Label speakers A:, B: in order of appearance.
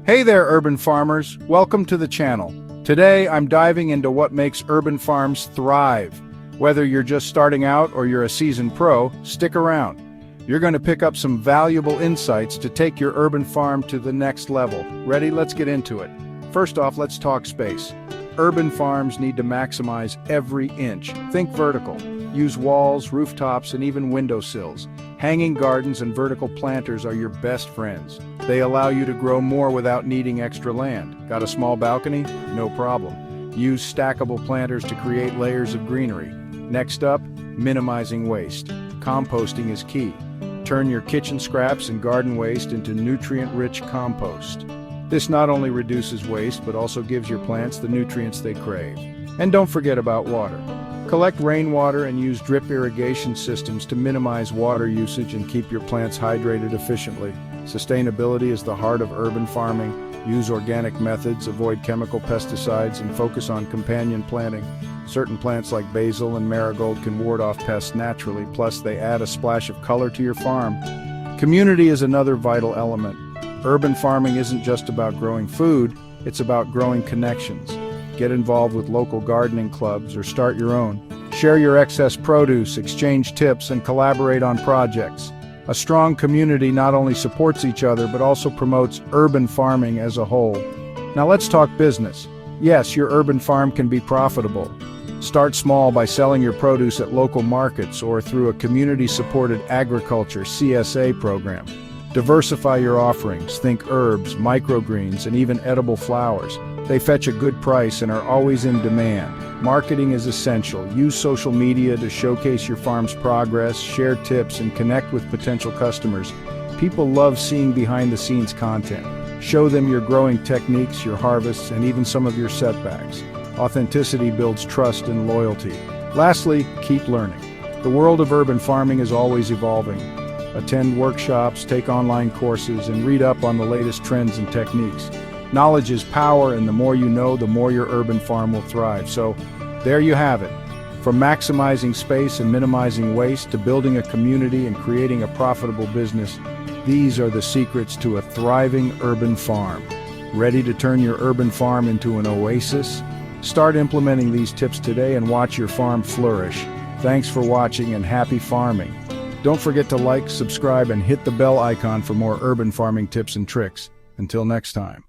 A: Hey there, urban farmers. Welcome to the channel. Today, I'm diving into what makes urban farms thrive. Whether you're just starting out or you're a seasoned pro, stick around. You're going to pick up some valuable insights to take your urban farm to the next level. Ready? Let's get into it. First off, let's talk space. Urban farms need to maximize every inch. Think vertical. Use walls, rooftops, and even windowsills. Hanging gardens and vertical planters are your best friends. They allow you to grow more without needing extra land. Got a small balcony? No problem. Use stackable planters to create layers of greenery. Next up, minimizing waste. Composting is key. Turn your kitchen scraps and garden waste into nutrient-rich compost. This not only reduces waste, but also gives your plants the nutrients they crave. And don't forget about water. Collect rainwater and use drip irrigation systems to minimize water usage and keep your plants hydrated efficiently. Sustainability is the heart of urban farming. Use organic methods, avoid chemical pesticides, and focus on companion planting. Certain plants like basil and marigold can ward off pests naturally, plus they add a splash of color to your farm. Community is another vital element. Urban farming isn't just about growing food, it's about growing connections. Get involved with local gardening clubs or start your own. Share your excess produce, exchange tips, and collaborate on projects. A strong community not only supports each other but also promotes urban farming as a whole. Now let's talk business. Yes, your urban farm can be profitable. Start small by selling your produce at local markets or through a community-supported agriculture (CSA) program. Diversify your offerings. Think herbs, microgreens, and even edible flowers. They fetch a good price and are always in demand. Marketing is essential. Use social media to showcase your farm's progress, share tips, and connect with potential customers. People love seeing behind-the-scenes content. Show them your growing techniques, your harvests, and even some of your setbacks. Authenticity builds trust and loyalty. Lastly, keep learning. The world of urban farming is always evolving. Attend workshops, take online courses, and read up on the latest trends and techniques. Knowledge is power, and the more you know, the more your urban farm will thrive. So, there you have it. From maximizing space and minimizing waste to building a community and creating a profitable business, these are the secrets to a thriving urban farm. Ready to turn your urban farm into an oasis? Start implementing these tips today and watch your farm flourish. Thanks for watching and happy farming. Don't forget to like, subscribe, and hit the bell icon for more urban farming tips and tricks. Until next time.